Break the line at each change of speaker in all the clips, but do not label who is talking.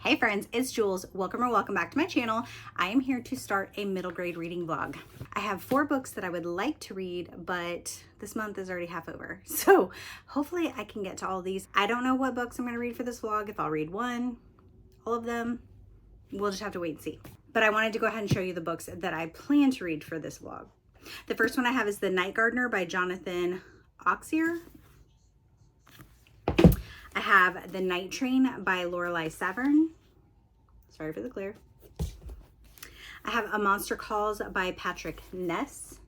Hey friends, it's Jules. Welcome back to my channel. I am here to start a middle grade reading vlog. I have 4 books that I would like to read, but this month is already half over. So hopefully I can get to all of these. I don't know what books I'm going to read for this vlog. If I'll read one, all of them, we'll just have to wait and see. But I wanted to go ahead and show you the books that I plan to read for this vlog. The first one I have is The Night Gardener by Jonathan Auxier. I have The Night Train by Lorelei Savern. Sorry for the glare. I have A Monster Calls by Patrick Ness.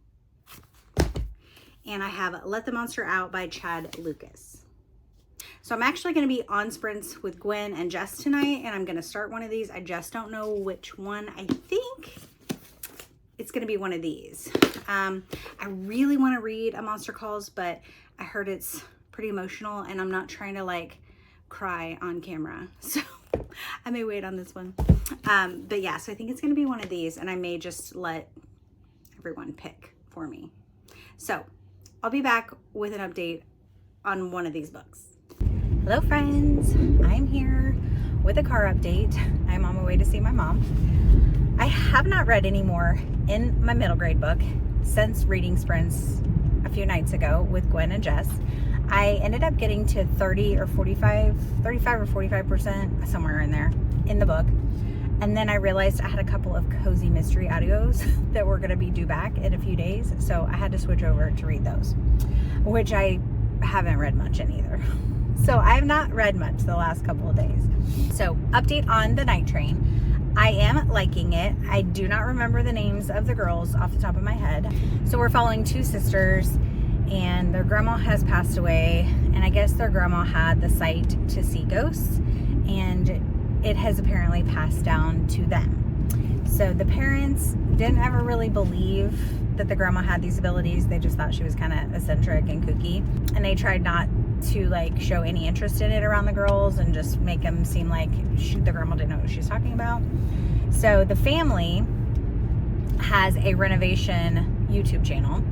And I have Let the Monster Out by Chad Lucas. So I'm actually going to be on sprints with Gwen and Jess tonight, and I'm going to start one of these. I just don't know which one. I think it's going to be one of these. I really want to read A Monster Calls, but I heard it's pretty emotional and I'm not trying to like cry on camera, so I may wait on this one. But yeah, so I think it's going to be one of these, and I may just let everyone pick for me. So I'll be back with an update on one of these books. Hello friends, I'm here with a car update. I'm on my way to see my mom. I have not read any more in my middle grade book since reading sprints a few nights ago with Gwen and Jess. I ended up getting to 35 or 45%, somewhere in there, in the book. And then I realized I had a couple of cozy mystery audios that were going to be due back in a few days. So I had to switch over to read those, which I haven't read much in either. So I have not read much the last couple of days. So update on The Night Train. I am liking it. I do not remember the names of the girls off the top of my head. So we're following 2 sisters, and their grandma has passed away, and I guess their grandma had the sight to see ghosts, and it has apparently passed down to them. So the parents didn't ever really believe that the grandma had these abilities. They just thought she was kind of eccentric and kooky, and they tried not to like show any interest in it around the girls and just make them seem like the grandma didn't know what she was talking about. So the family has a renovation YouTube channel,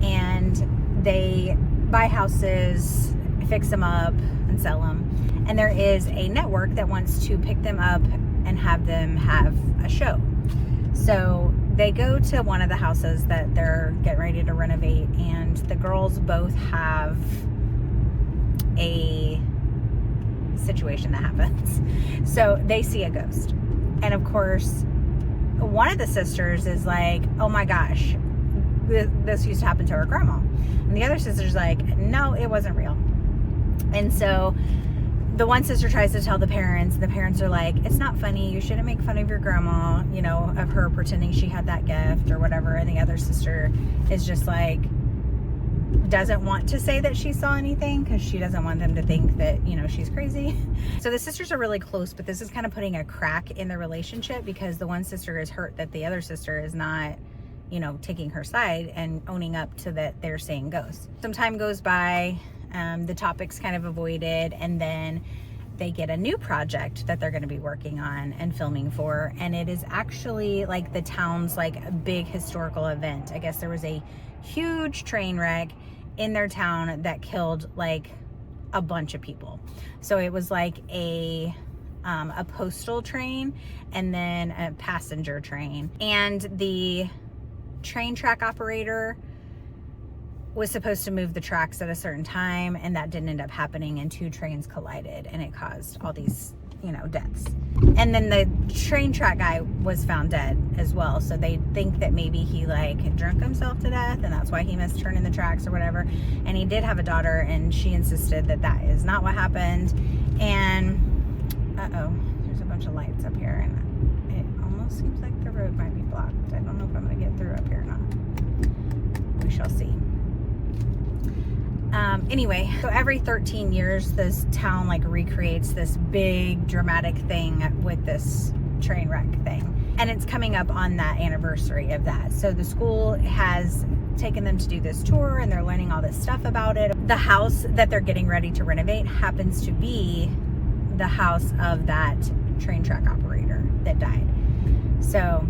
and they buy houses, fix them up, and sell them. And there is a network that wants to pick them up and have them have a show. So they go to one of the houses that they're getting ready to renovate, and the girls both have a situation that happens. So they see a ghost. And of course, one of the sisters is like, oh my gosh, this used to happen to her grandma. And the other sister's like, no, it wasn't real. And so the one sister tries to tell the parents. The parents are like, it's not funny. You shouldn't make fun of your grandma, you know, of her pretending she had that gift or whatever. And the other sister is just like, doesn't want to say that she saw anything because she doesn't want them to think that, you know, she's crazy. So the sisters are really close, but this is kind of putting a crack in the relationship because the one sister is hurt that the other sister is not, you know, taking her side and owning up to that they're seeing ghosts. Some time goes by, the topic's kind of avoided, and then they get a new project that they're going to be working on and filming for, and it is actually like the town's like big historical event. I guess there was a huge train wreck in their town that killed like a bunch of people. So it was like a postal train and then a passenger train, and the train track operator was supposed to move the tracks at a certain time, and that didn't end up happening, and 2 trains collided, and it caused all these, you know, deaths. And then the train track guy was found dead as well, so they think that maybe he like drunk himself to death, and that's why he missed turning the tracks or whatever. And he did have a daughter, and she insisted that that is not what happened. And there's a bunch of lights up here, and it almost seems like the road might be blocked. I don't know if I'm gonna get through up here or not. We shall see. Anyway, so every 13 years, this town like recreates this big dramatic thing with this train wreck thing. And it's coming up on that anniversary of that. So the school has taken them to do this tour, and they're learning all this stuff about it. The house that they're getting ready to renovate happens to be the house of that train track operator that died. So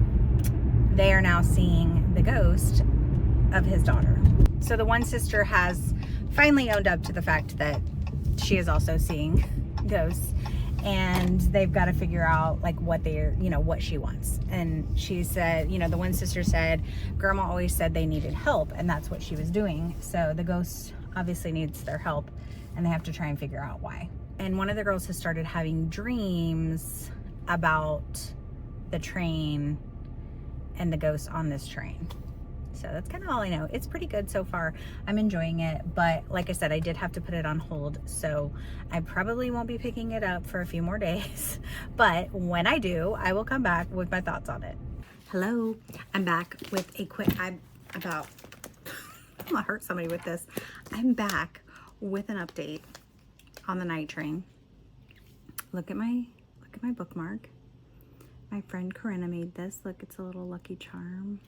they are now seeing the ghost of his daughter. So the one sister has finally owned up to the fact that she is also seeing ghosts, and they've got to figure out like what they're, what she wants. And she said, the one sister said grandma always said they needed help, and that's what she was doing. So the ghost obviously needs their help, and they have to try and figure out why. And one of the girls has started having dreams about the train and the ghost on this train. So that's kind of all I know. It's pretty good so far. I'm enjoying it, but like I said, I did have to put it on hold, so I probably won't be picking it up for a few more days. But when I do, I will come back with my thoughts on it. Hello, I'm back with a quick, I'm gonna hurt somebody with this. I'm back with an update on the night train. Look at my bookmark. My friend Corinna made this. Look, it's a little Lucky Charm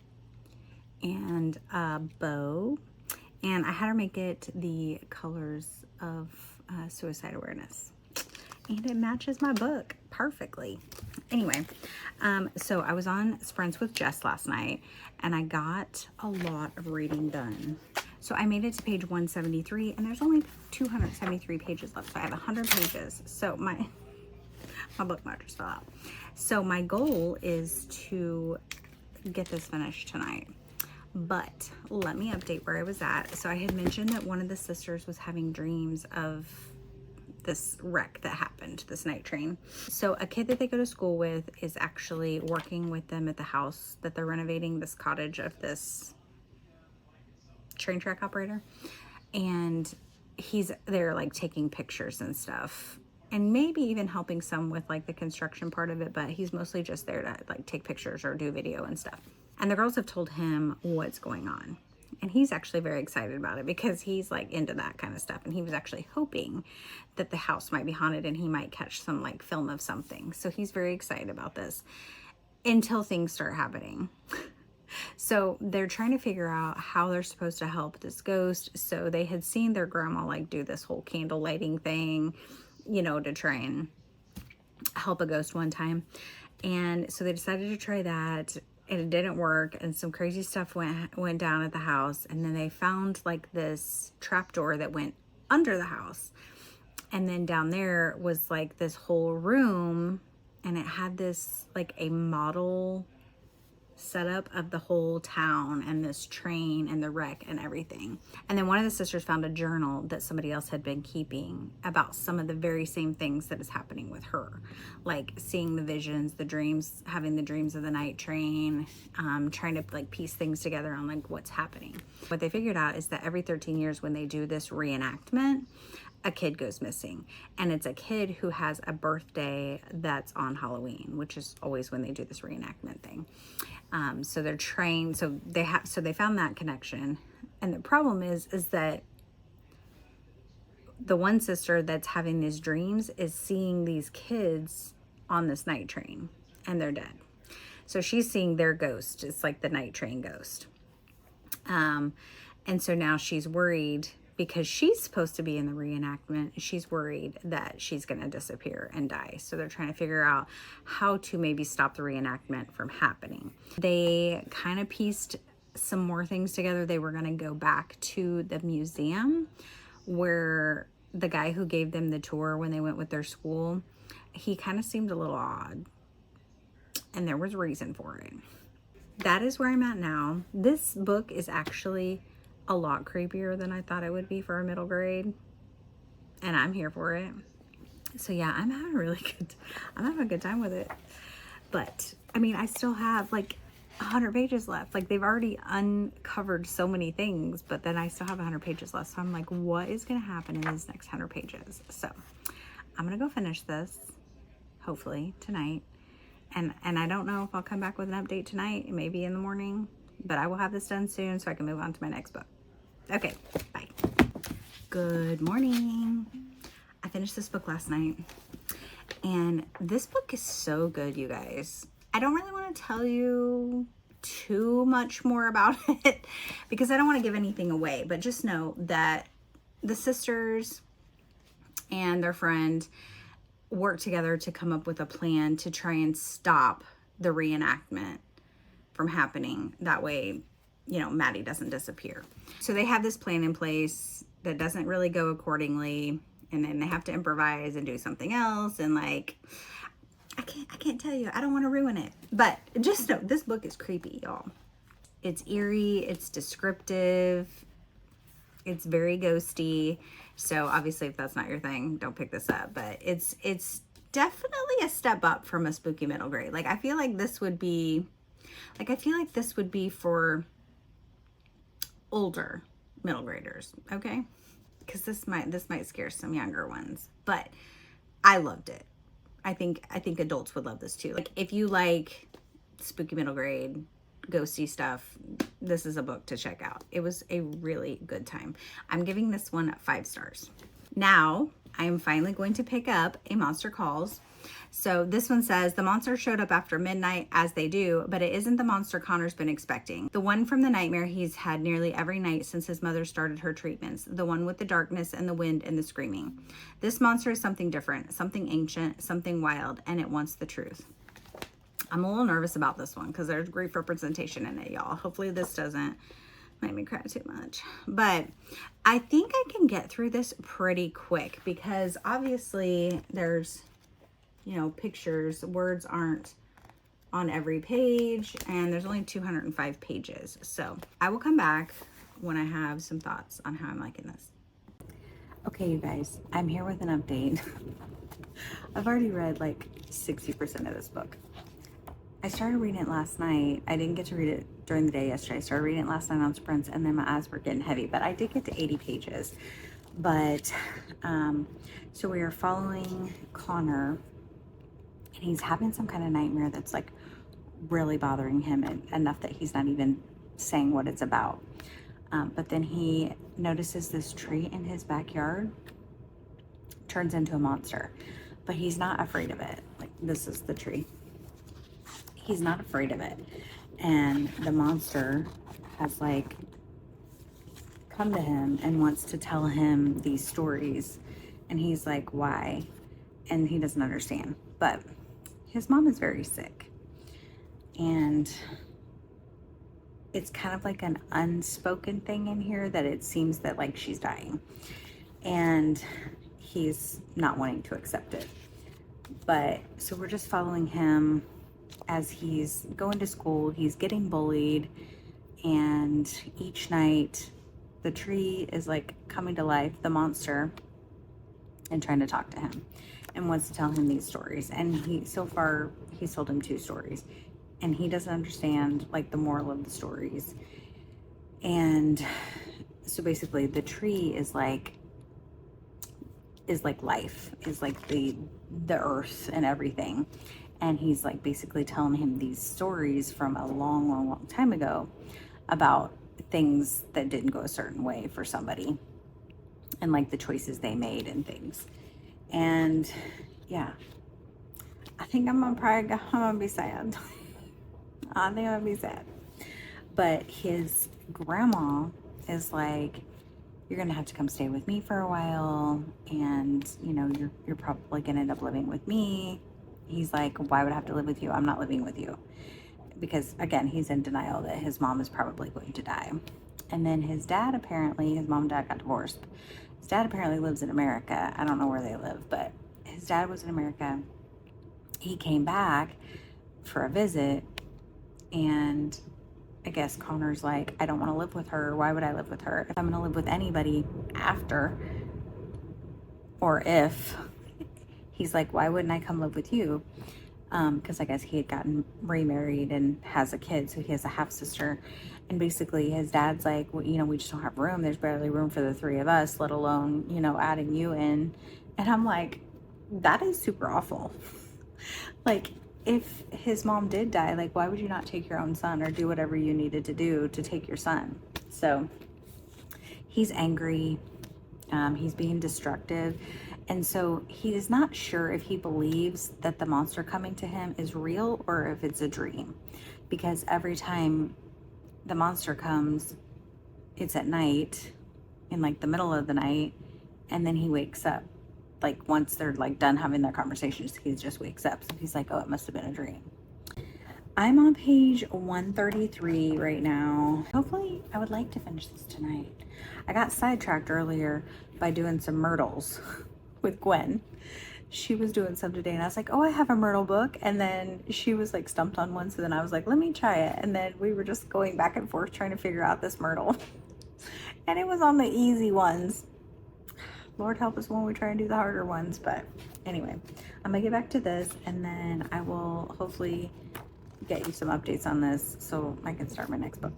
and a bow, and I had her make it the colors of suicide awareness, and it matches my book perfectly. Anyway, so I was on Sprints with Jess last night, and I got a lot of reading done. So I made it to page 173, and there's only 273 pages left, so I have 100 pages. So my bookmark just fell out. So my goal is to get this finished tonight. But let me update where I was at. So I had mentioned that one of the sisters was having dreams of this wreck that happened, this night train. So a kid that they go to school with is actually working with them at the house that they're renovating, this cottage of this train track operator. And he's there like taking pictures and stuff, and maybe even helping some with like the construction part of it, but he's mostly just there to like take pictures or do video and stuff. And the girls have told him what's going on, and he's actually very excited about it because he's like into that kind of stuff, and he was actually hoping that the house might be haunted and he might catch some like film of something. So he's very excited about this until things start happening. So they're trying to figure out how they're supposed to help this ghost. So they had seen their grandma like do this whole candle lighting thing, to try and help a ghost one time. And so they decided to try that, and it didn't work, and some crazy stuff went down at the house. And then they found like this trapdoor that went under the house, and then down there was like this whole room, and it had this like a model setup of the whole town and this train and the wreck and everything. And then one of the sisters found a journal that somebody else had been keeping about some of the very same things that is happening with her, like seeing the visions, the dreams, having the dreams of the night train, trying to like piece things together on like what's happening. What they figured out is that every 13 years when they do this reenactment, a kid goes missing, and it's a kid who has a birthday that's on Halloween, which is always when they do this reenactment thing. So they're trained, so they found that connection. And the problem is that the one sister that's having these dreams is seeing these kids on this night train, and they're dead. So she's seeing their ghost. It's like the night train ghost. And so now she's worried because she's supposed to be in the reenactment. She's worried that she's going to disappear and die. So they're trying to figure out how to maybe stop the reenactment from happening. They kind of pieced some more things together. They were going to go back to the museum where the guy who gave them the tour when they went with their school, he kind of seemed a little odd, and there was reason for it. That is where I'm at now. This book is actually a lot creepier than I thought it would be for a middle grade, and I'm here for it. So yeah, I'm having a good time with it. But I mean, I still have like 100 pages left. Like, they've already uncovered so many things, but then I still have 100 pages left. So I'm like, what is going to happen in these next 100 pages? So I'm going to go finish this, hopefully tonight. And I don't know if I'll come back with an update tonight, maybe in the morning, but I will have this done soon so I can move on to my next book. Okay, bye. Good morning. I finished this book last night, and this book is so good, you guys. I don't really want to tell you too much more about it because I don't want to give anything away, but just know that the sisters and their friend worked together to come up with a plan to try and stop the reenactment from happening. That way, you know, Maddie doesn't disappear. So they have this plan in place that doesn't really go accordingly. and then they have to improvise and do something else, and like I can't tell you. I don't want to ruin it. But just know this book is creepy, y'all. It's eerie, it's descriptive, it's very ghosty. So obviously if that's not your thing, don't pick this up. But it's definitely a step up from a spooky middle grade. Like I feel like this would be for older middle graders, okay? Because this might scare some younger ones. But I loved it. I think adults would love this too. Like if you like spooky middle grade, ghosty stuff, this is a book to check out. It was a really good time. I'm giving this one 5 stars. Now I'm finally going to pick up A Monster Calls. So this one says, the monster showed up after midnight, as they do, but it isn't the monster Connor's been expecting. The one from the nightmare he's had nearly every night since his mother started her treatments. The one with the darkness and the wind and the screaming. This monster is something different, something ancient, something wild, and it wants the truth. I'm a little nervous about this one because there's grief representation in it, y'all. Hopefully this doesn't make me cry too much. But I think I can get through this pretty quick because obviously there's, you know, pictures. Words aren't on every page, and there's only 205 pages. So I will come back when I have some thoughts on how I'm liking this. Okay, you guys, I'm here with an update. I've already read like 60% of this book. I started reading it last night. I didn't get to read it during the day yesterday. I started reading it last night on sprints, and then my eyes were getting heavy, but I did get to 80 pages. But so we are following Connor, and he's having some kind of nightmare that's like really bothering him enough that he's not even saying what it's about. But then he notices this tree in his backyard turns into a monster, but he's not afraid of it. Like, this is the tree. He's not afraid of it. And the monster has like come to him and wants to tell him these stories. And he's like, why? And he doesn't understand. But his mom is very sick. And it's kind of like an unspoken thing in here that it seems that like she's dying. And he's not wanting to accept it. But so we're just following him as he's going to school. He's getting bullied, and each night the tree is like coming to life, the monster, and trying to talk to him and wants to tell him these stories. And so far he's told him 2 stories, and he doesn't understand like the moral of the stories. And so basically the tree is like life, is like the earth and everything. And he's like basically telling him these stories from a long time ago about things that didn't go a certain way for somebody, and like the choices they made and things. And yeah, I think I'm gonna be sad. I think I'm gonna be sad. But his grandma is like, you're gonna have to come stay with me for a while, and you know, you're probably gonna end up living with me. He's like, why would I have to live with you? I'm not living with you. Because again, he's in denial that his mom is probably going to die. And then his dad, apparently, his mom and dad got divorced. His dad apparently lives in America. I don't know where they live, but his dad was in America. He came back for a visit, and I guess Connor's like, I don't want to live with her. Why would I live with her? If I'm going to live with anybody after, or if, he's like, why wouldn't I come live with you? Because I guess he had gotten remarried and has a kid, so he has a half sister. And basically his dad's like, well, you know, we just don't have room. There's barely room for the 3 of us, let alone, you know, adding you in. And I'm like, that is super awful. Like, if his mom did die, like, why would you not take your own son or do whatever you needed to do to take your son? So he's angry. He's being destructive. And so he is not sure if he believes that the monster coming to him is real or if it's a dream. Because every time the monster comes, it's at night, in like the middle of the night, and then he wakes up. Like once they're like done having their conversations, he just wakes up. So he's like, oh, it must have been a dream. I'm on page 133 right now. Hopefully, I would like to finish this tonight. I got sidetracked earlier by doing some myrtles. with Gwen. She was doing some today and I was like, oh, I have a Myrtle book. And then she was like stumped on one. So then I was like, let me try it. And then we were just going back and forth trying to figure out this Myrtle. And it was on the easy ones. Lord help us when we try and do the harder ones. But anyway, I'm gonna get back to this and then I will hopefully get you some updates on this so I can start my next book.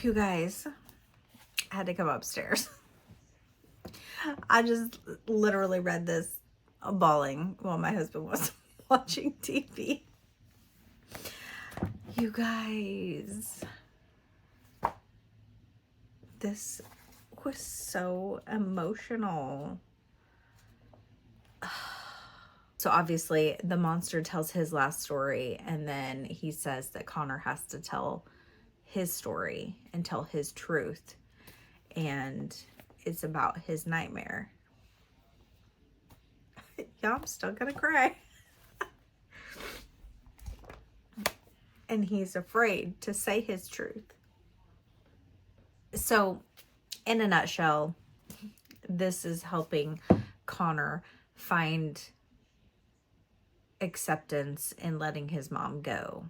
You guys, I had to come upstairs. I just literally read this bawling while my husband was watching TV. You guys, this was so emotional. So obviously the monster tells his last story and then he says that Connor has to tell his story and tell his truth, and it's about his nightmare. Yeah, I'm still gonna cry. And he's afraid to say his truth. So in a nutshell, this is helping Connor find acceptance in letting his mom go,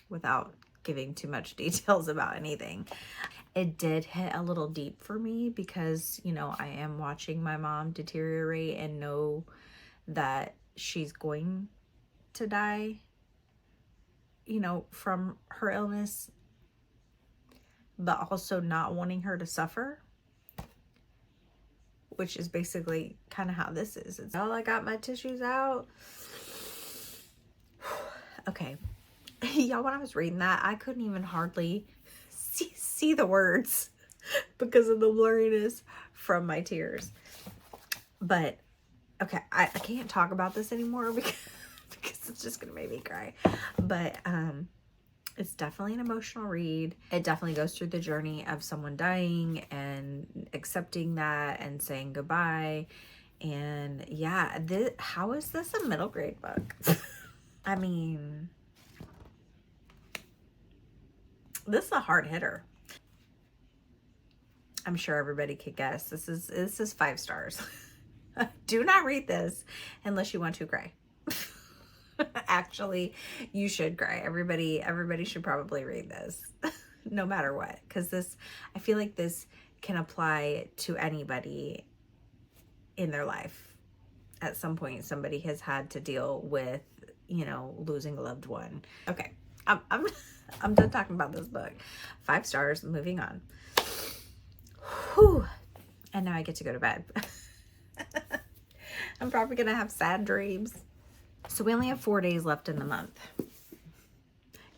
without giving too much details about anything. It did hit a little deep for me because, you know, I am watching my mom deteriorate and know that she's going to die, you know, from her illness, but also not wanting her to suffer, which is basically kind of how this is. It's, oh, I got my tissues out. Okay. Y'all, when I was reading that, I couldn't even hardly see the words because of the blurriness from my tears. But okay, I can't talk about this anymore because it's just gonna make me cry. But it's definitely an emotional read. It definitely goes through the journey of someone dying and accepting that and saying goodbye. And yeah, how is this a middle grade book? I mean, this is a hard hitter. I'm sure everybody could guess. This is 5 stars. Do not read this unless you want to cry. Actually, you should cry. Everybody should probably read this, no matter what, because this, I feel like this can apply to anybody in their life. At some point, somebody has had to deal with, you know, losing a loved one. Okay, I'm done talking about this book. 5 stars. Moving on. Whew. And now I get to go to bed. I'm probably gonna have sad dreams. So we only have 4 days left in the month.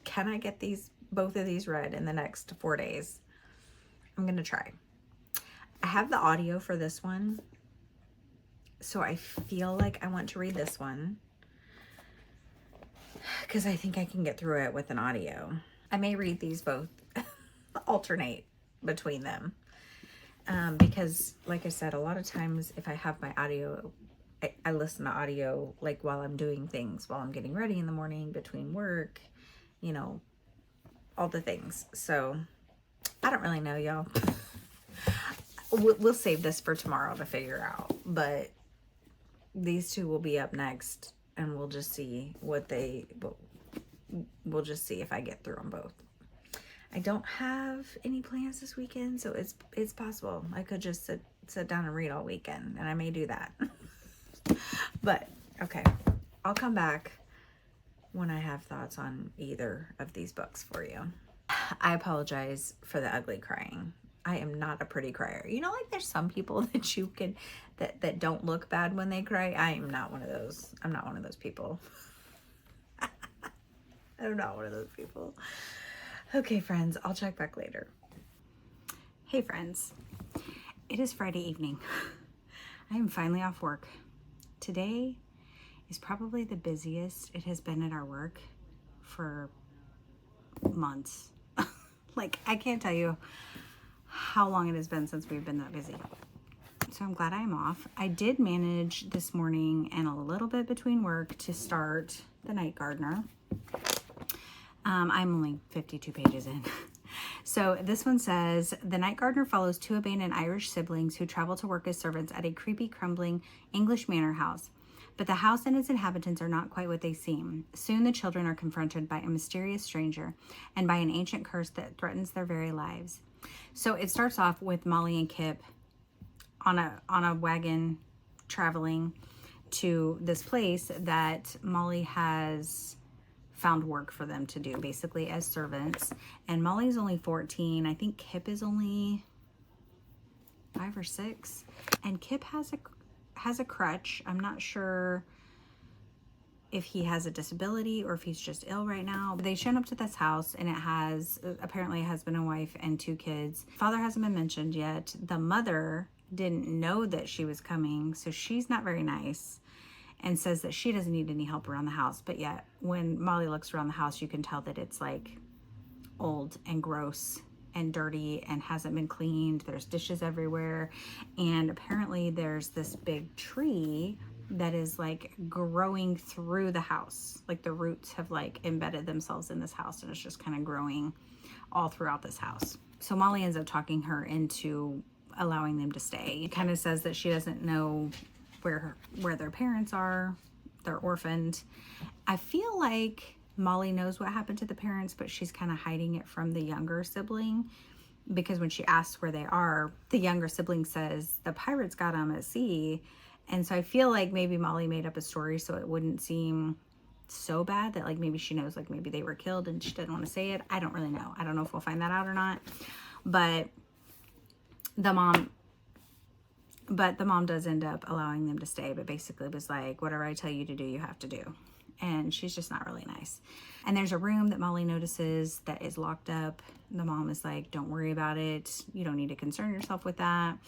Can I get both of these read in the next 4 days? I'm gonna try. I have the audio for this one, so I feel like I want to read this one because I think I can get through it with an audio. I may read these both, alternate between them, because like I said, a lot of times if I have my audio, I listen to audio like while I'm doing things, while I'm getting ready in the morning, between work, you know, all the things. So I don't really know, y'all. We'll save this for tomorrow to figure out, but these two will be up next and we'll just see we'll just see if I get through them both. I don't have any plans this weekend, so it's possible I could just sit down and read all weekend, and I may do that. But okay, I'll come back when I have thoughts on either of these books for you. I apologize for the ugly crying. I am not a pretty crier. You know, like there's some people that you can that don't look bad when they cry. I am not one of those. I'm not one of those people. I'm not one of those people. Okay, friends, I'll check back later. Hey, friends. It is Friday evening. I am finally off work. Today is probably the busiest it has been at our work for months. Like, I can't tell you how long it has been since we've been that busy. So I'm glad I'm off. I did manage this morning and a little bit between work to start The Night Gardener. I'm only 52 pages in. So this one says, The Night Gardener follows two abandoned Irish siblings who travel to work as servants at a creepy, crumbling English manor house. But the house and its inhabitants are not quite what they seem. Soon the children are confronted by a mysterious stranger and by an ancient curse that threatens their very lives. So it starts off with Molly and Kip on a wagon traveling to this place that Molly has found work for them to do, basically as servants. And Molly's only 14. I think Kip is only 5 or 6. And Kip has a crutch. I'm not sure if he has a disability or if he's just ill right now. But they shown up to this house, and it has apparently a husband and wife and 2 kids. Father hasn't been mentioned yet. The mother didn't know that she was coming, so she's not very nice and says that she doesn't need any help around the house. But yet when Molly looks around the house, you can tell that it's like old and gross and dirty and hasn't been cleaned. There's dishes everywhere. And apparently there's this big tree that is like growing through the house. Like the roots have like embedded themselves in this house, and it's just kind of growing all throughout this house. So Molly ends up talking her into allowing them to stay. It kind of says that she doesn't know where their parents are. They're orphaned. I feel like Molly knows what happened to the parents, but she's kind of hiding it from the younger sibling, because when she asks where they are, the younger sibling says the pirates got them at sea. And so I feel like maybe Molly made up a story so it wouldn't seem so bad, that like maybe she knows like maybe they were killed and she didn't want to say it. I don't really know. I don't know if we'll find that out or not. But the mom does end up allowing them to stay, but basically was like, whatever I tell you to do, you have to do. And she's just not really nice. And there's a room that Molly notices that is locked up. The mom is like, don't worry about it. You don't need to concern yourself with that.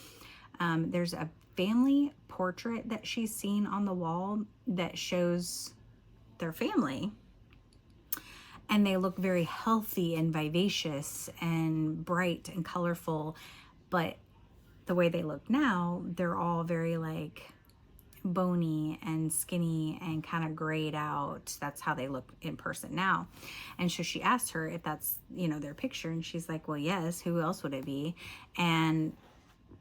There's a family portrait that she's seen on the wall that shows their family. And they look very healthy and vivacious and bright and colorful. But the way they look now, they're all very like bony and skinny and kind of grayed out. That's how they look in person now. And so she asked her if that's, their picture. And she's like, well, yes, who else would it be? And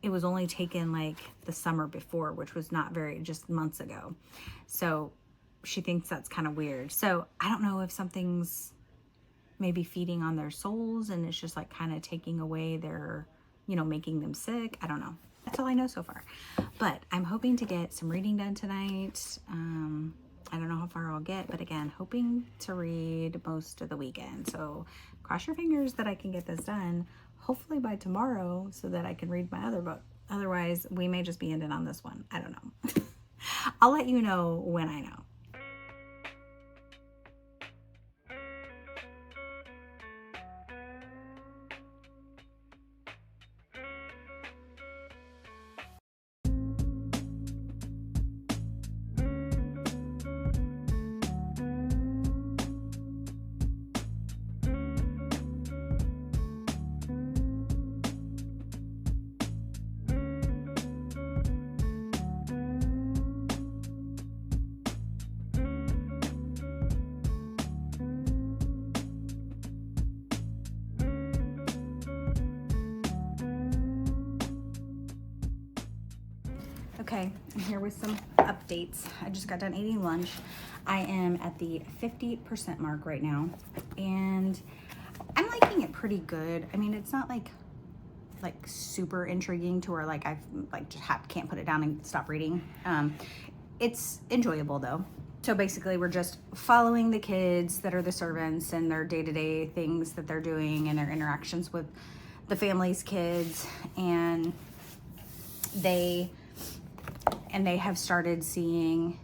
it was only taken like the summer before, which was not just months ago. So she thinks that's kind of weird. So I don't know if something's maybe feeding on their souls and it's just like kind of taking away their, making them sick. I don't know. That's all I know so far. But I'm hoping to get some reading done tonight. I don't know how far I'll get, but again, hoping to read most of the weekend. So cross your fingers that I can get this done, hopefully by tomorrow, so that I can read my other book. Otherwise, we may just be ending on this one. I don't know. I'll let you know when I know. Okay, I'm here with some updates. I just got done eating lunch. I am at the 50% mark right now, and I'm liking finding it pretty good. I mean, it's not like super intriguing to where like I've like just can't put it down and stop reading. It's enjoyable though. So basically we're just following the kids that are the servants and their day-to-day things that they're doing and their interactions with the family's kids, and they have started seeing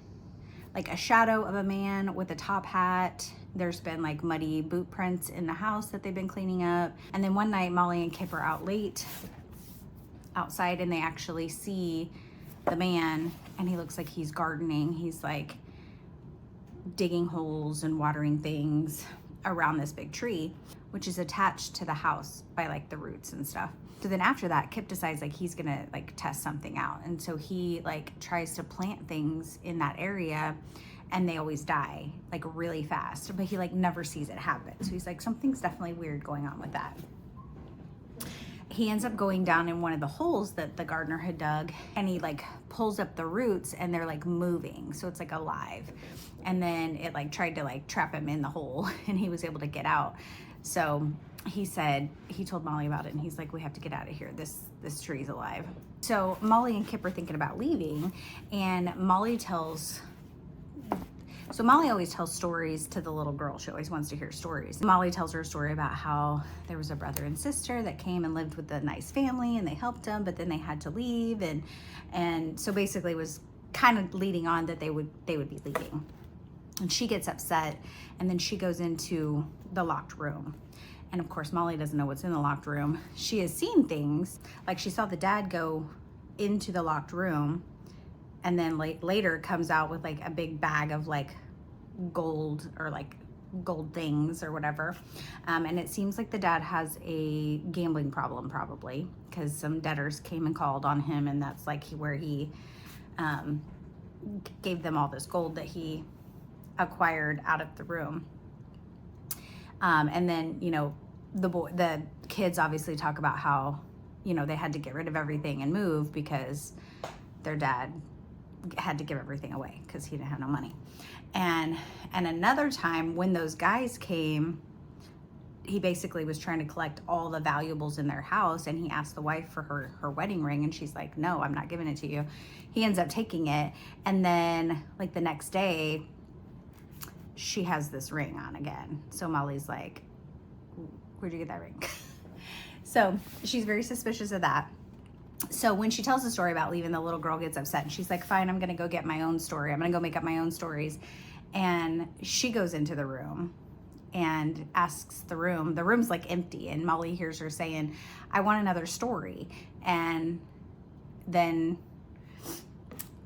like a shadow of a man with a top hat. There's been like muddy boot prints in the house that they've been cleaning up. And then one night Molly and Kip are out late outside and they actually see the man, and he looks like he's gardening. He's like digging holes and watering things around this big tree, which is attached to the house by like the roots and stuff. So then after that, Kip decides like he's gonna like test something out. And so he like tries to plant things in that area, and they always die like really fast, but he like never sees it happen. So he's like, something's definitely weird going on with that. He ends up going down in one of the holes that the gardener had dug, and he like pulls up the roots and they're like moving. So it's like alive. And then it like tried to like trap him in the hole and he was able to get out. So he told Molly about it, and he's like, we have to get out of here. This tree's alive. So Molly and Kip are thinking about leaving, and Molly always tells stories to the little girl. She always wants to hear stories. Molly tells her a story about how there was a brother and sister that came and lived with a nice family, and they helped them, but then they had to leave. And so basically was kind of leading on that they would be leaving. And she gets upset, and then she goes into the locked room. And of course, Molly doesn't know what's in the locked room. She has seen things, like she saw the dad go into the locked room, and then later comes out with like a big bag of like gold or like gold things or whatever. And it seems like the dad has a gambling problem, probably because some debtors came and called on him, and that's like where he gave them all this gold that he acquired out of the room. And then, you know, the kids obviously talk about how, you know, they had to get rid of everything and move because their dad had to give everything away because he didn't have no money. And another time when those guys came, he basically was trying to collect all the valuables in their house, and he asked the wife for her wedding ring, and she's like, no, I'm not giving it to you. He ends up taking it, and then like the next day she has this ring on again. So Molly's like, where'd you get that ring? So she's very suspicious of that. So when she tells the story about leaving, the little girl gets upset, and she's like, fine, I'm gonna go get my own story. I'm gonna go make up my own stories. And she goes into the room and asks the room's like empty, and Molly hears her saying, I want another story. And then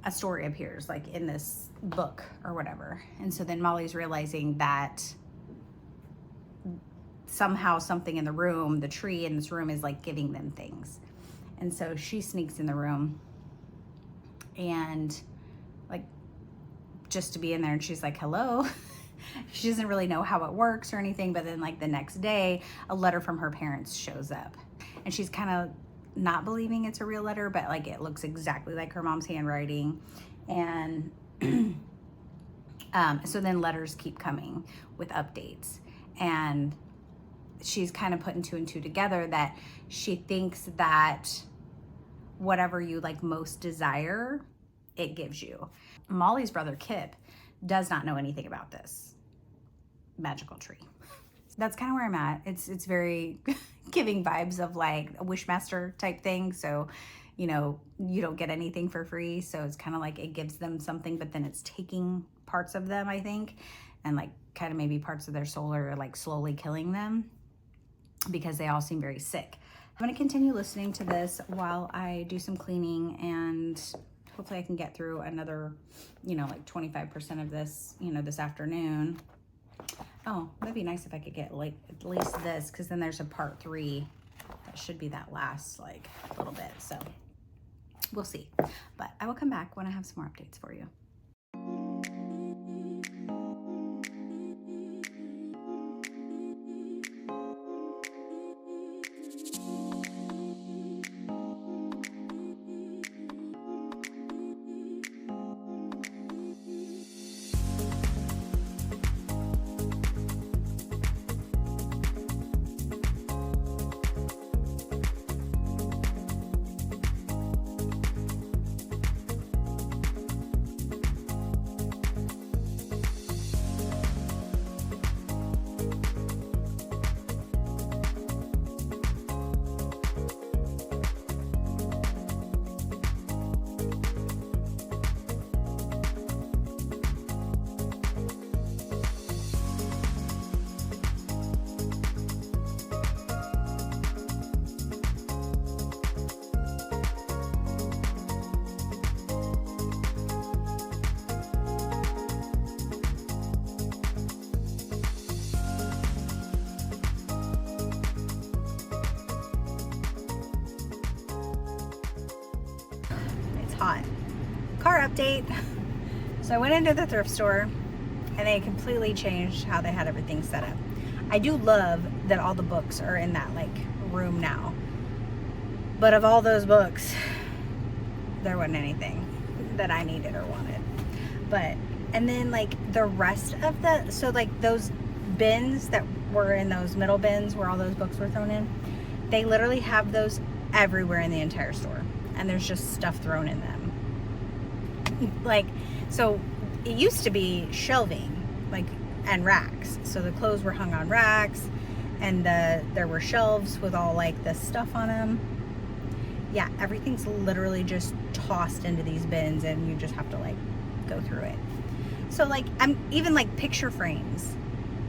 a story appears like in this book or whatever. And so then Molly's realizing that somehow something in the room, the tree in this room, is like giving them things. And so she sneaks in the room, and like just to be in there, and she's like, hello. She doesn't really know how it works or anything, but then like the next day a letter from her parents shows up, and she's kind of not believing it's a real letter, but like it looks exactly like her mom's handwriting. And so then letters keep coming with updates, and she's kind of putting two and two together that she thinks that whatever you like most desire, it gives you. Molly's brother Kip does not know anything about this magical tree. That's kind of where I'm at. It's very giving vibes of like a Wishmaster type thing. So, you know, you don't get anything for free. So it's kind of like it gives them something, but then it's taking parts of them, I think, and like kind of maybe parts of their soul are like slowly killing them because they all seem very sick. I'm going to continue listening to this while I do some cleaning, and hopefully I can get through another, you know, like 25% of this, you know, this afternoon. Oh, that'd be nice if I could get like at least this, because then there's a part 3 that should be that last like little bit. So we'll see, but I will come back when I have some more updates for you. hot. Car update. So I went into the thrift store and they completely changed how they had everything set up. I do love that all the books are in that like room now. But of all those books, there wasn't anything that I needed or wanted. But, and then like the rest of the, so like those bins that were in those middle bins where all those books were thrown in, they literally have those everywhere in the entire store. And there's just stuff thrown in them. Like, so it used to be shelving, like, and racks. So the clothes were hung on racks and there were shelves with all like the stuff on them. Yeah, everything's literally just tossed into these bins and you just have to like go through it. So like, I'm even like picture frames.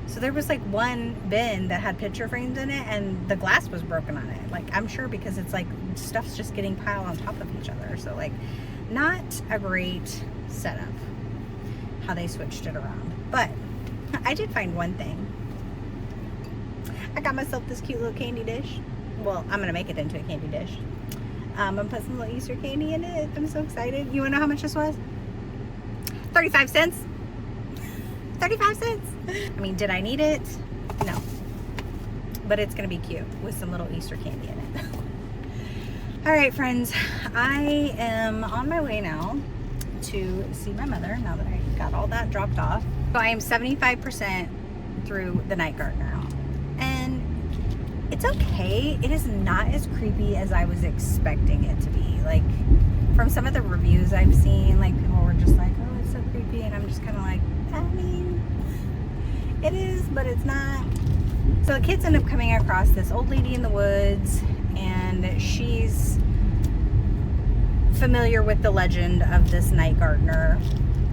So there was like one bin that had picture frames in it and the glass was broken on it. Like, I'm sure because it's like stuff's just getting piled on top of each other. So like, not a great setup how they switched it around. But I did find one thing. I got myself this cute little candy dish. Well, I'm gonna make it into a candy dish. I'm gonna put some little Easter candy in it. I'm so excited. You wanna know how much this was? 35 cents. 35 cents. I mean, did I need it? No. But it's gonna be cute with some little Easter candy in it. All right, friends, I am on my way now to see my mother now that I got all that dropped off. So I am 75% through the Night Gardener. And it's okay. It is not as creepy as I was expecting it to be. Like, from some of the reviews I've seen, like, people were just like, oh, it's so creepy. And I'm just kind of like, I mean, it is, but it's not. So the kids end up coming across this old lady in the woods, and she's familiar with the legend of this Night Gardener.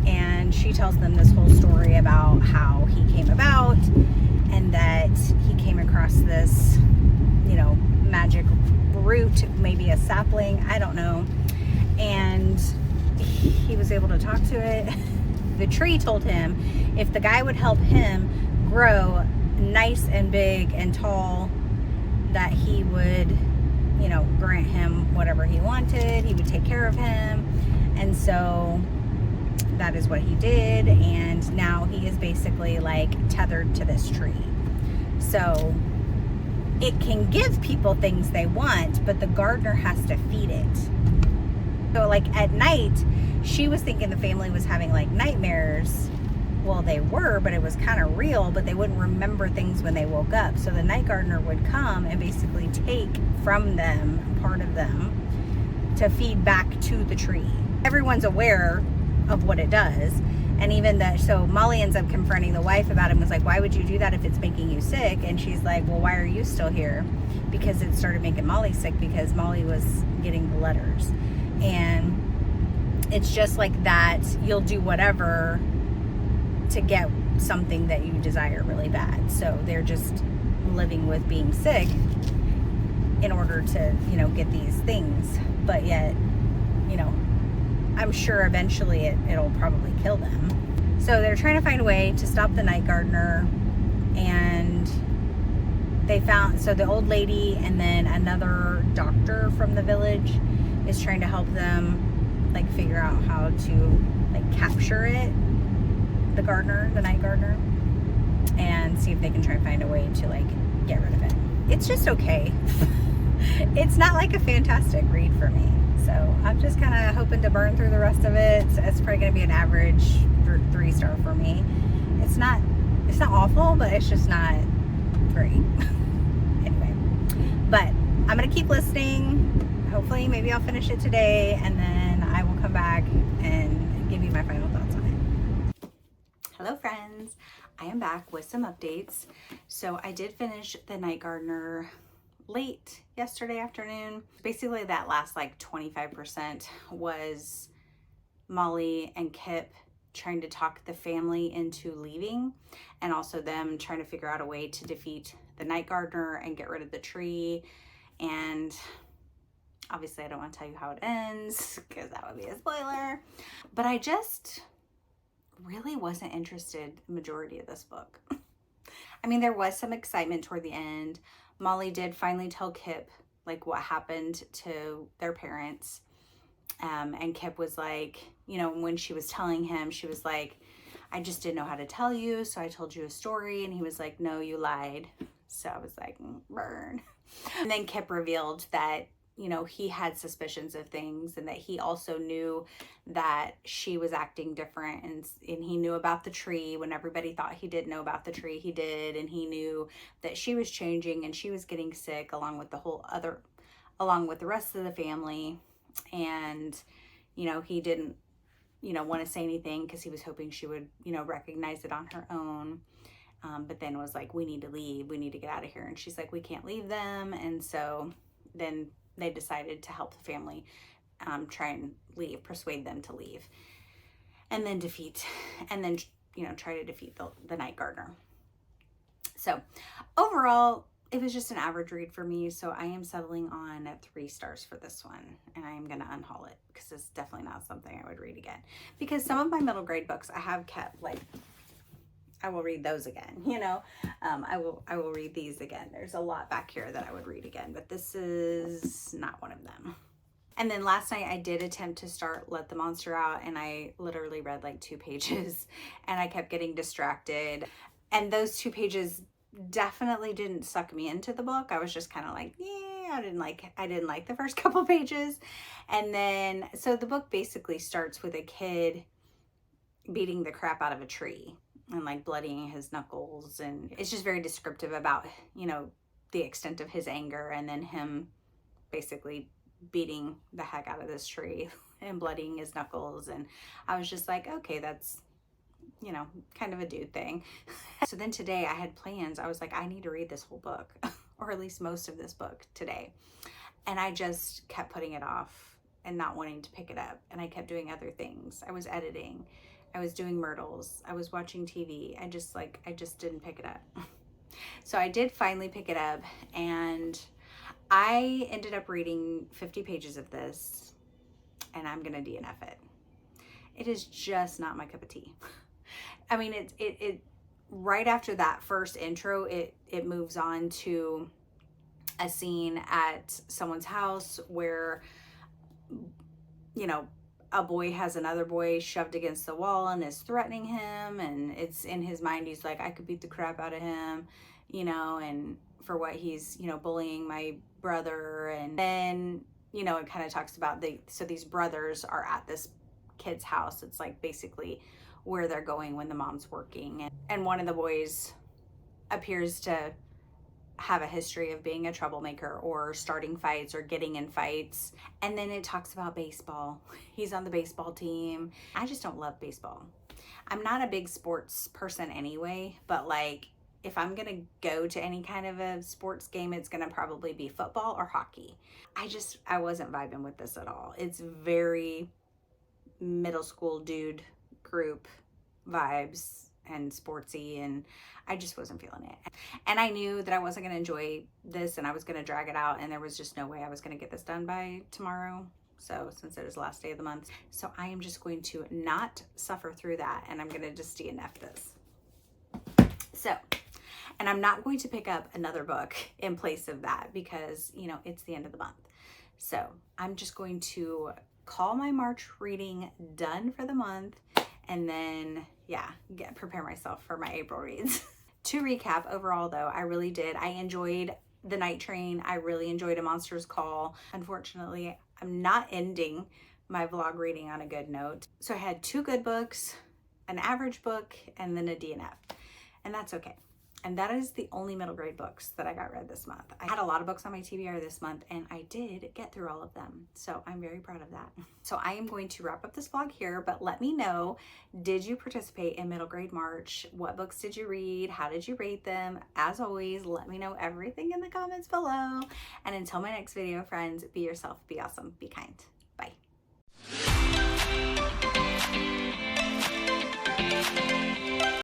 And she tells them this whole story about how he came about and that he came across this, you know, magic root, maybe a sapling, I don't know. And he was able to talk to it. The tree told him if the guy would help him grow nice and big and tall, that he would, you know, grant him whatever he wanted. He would take care of him. And so that is what he did. And now he is basically like tethered to this tree. So it can give people things they want, but the gardener has to feed it. So like at night, she was thinking the family was having like nightmares. Well, they were, but it was kind of real, but they wouldn't remember things when they woke up. So the Night Gardener would come and basically take from them, part of them, to feed back to the tree. Everyone's aware of what it does. And even that, so Molly ends up confronting the wife about it and was like, why would you do that if it's making you sick? And she's like, well, why are you still here? Because it started making Molly sick because Molly was getting the letters. And it's just like that, you'll do whatever to get something that you desire really bad. So they're just living with being sick in order to, you know, get these things. But yet, you know, I'm sure eventually it'll probably kill them. So they're trying to find a way to stop the Night Gardener. And they found, so the old lady and then another doctor from the village is trying to help them like figure out how to like capture it, the gardener, the Night Gardener, and see if they can try and find a way to like get rid of it. It's just okay. It's not like a fantastic read for me. So I'm just kind of hoping to burn through the rest of it. It's probably going to be an average 3-star for me. It's not awful, but it's just not great. Anyway, but I'm going to keep listening. Hopefully maybe I'll finish it today and then I will come back and give you my final thoughts on it. Hello friends, I am back with some updates. So I did finish the Night Gardener late yesterday afternoon. Basically that last like 25% was Molly and Kip trying to talk the family into leaving, and also them trying to figure out a way to defeat the Night Gardener and get rid of the tree. And obviously I don't want to tell you how it ends because that would be a spoiler, but I just really wasn't interested the majority of this book. I mean, there was some excitement toward the end. Molly did finally tell Kip like what happened to their parents, And Kip was like, you know, when she was telling him, she was like, I just didn't know how to tell you, so I told you a story. And he was like, no, you lied. So I was like, burn. And then Kip revealed that, you know, he had suspicions of things, and that he also knew that she was acting different, and he knew about the tree. When everybody thought he didn't know about the tree, he did. And he knew that she was changing and she was getting sick along with the rest of the family. And, you know, he didn't, you know, want to say anything because he was hoping she would, you know, recognize it on her own. But then was like, we need to leave. We need to get out of here. And she's like, we can't leave them. And so then they decided to help the family try and leave, persuade them to leave. And then you know, try to defeat the Night Gardener. So overall, it was just an average read for me. So I am settling on 3 stars for this one. And I am going to unhaul it because it's definitely not something I would read again. Because some of my middle grade books I have kept, like, I will read those again, you know. I will read these again. There's a lot back here that I would read again, but this is not one of them. And then last night I did attempt to start Let the Monster Out, and I literally read like 2 pages and I kept getting distracted. And those 2 pages definitely didn't suck me into the book. I was just kind of like, yeah, I didn't like the first couple pages. And then, so the book basically starts with a kid beating the crap out of a tree and like bloodying his knuckles, and it's just very descriptive about, you know, the extent of his anger, and then him basically beating the heck out of this tree and bloodying his knuckles. And I was just like, okay, that's, you know, kind of a dude thing. So then today I had plans. I was like, I need to read this whole book or at least most of this book today. And I just kept putting it off and not wanting to pick it up. And I kept doing other things. I was editing. I was doing Myrtles. I was watching TV. I just didn't pick it up. So I did finally pick it up, and I ended up reading 50 pages of this, and I'm gonna DNF it. It is just not my cup of tea. I mean, it right after that first intro, it moves on to a scene at someone's house where, you know, a boy has another boy shoved against the wall and is threatening him, and it's in his mind, he's like, I could beat the crap out of him, you know, and for what he's, you know, bullying my brother. And then, you know, it kind of talks about so these brothers are at this kid's house. It's like basically where they're going when the mom's working, and one of the boys appears to have a history of being a troublemaker or starting fights or getting in fights. And then it talks about baseball. He's on the baseball team. I just don't love baseball. I'm not a big sports person anyway, but like, if I'm gonna go to any kind of a sports game, it's gonna probably be football or hockey. I wasn't vibing with this at all. It's very middle school dude group vibes and sportsy, and I just wasn't feeling it. And I knew that I wasn't going to enjoy this, and I was going to drag it out, and there was just no way I was going to get this done by tomorrow. So since it is the last day of the month, so I am just going to not suffer through that, and I'm going to just DNF this. So, and I'm not going to pick up another book in place of that because, you know, it's the end of the month. So I'm just going to call my March reading done for the month, and then, yeah, prepare myself for my April reads. To recap, overall though, I really did. I enjoyed The Night Train. I really enjoyed A Monster's Call. Unfortunately, I'm not ending my vlog reading on a good note. So I had 2 good books, an average book, and then a DNF. And that's okay. And that is the only middle grade books that I got read this month. I had a lot of books on my TBR this month, and I did get through all of them. So I'm very proud of that. So I am going to wrap up this vlog here, but let me know, did you participate in middle grade March? What books did you read? How did you rate them? As always, let me know everything in the comments below. And until my next video, friends, be yourself, be awesome, be kind.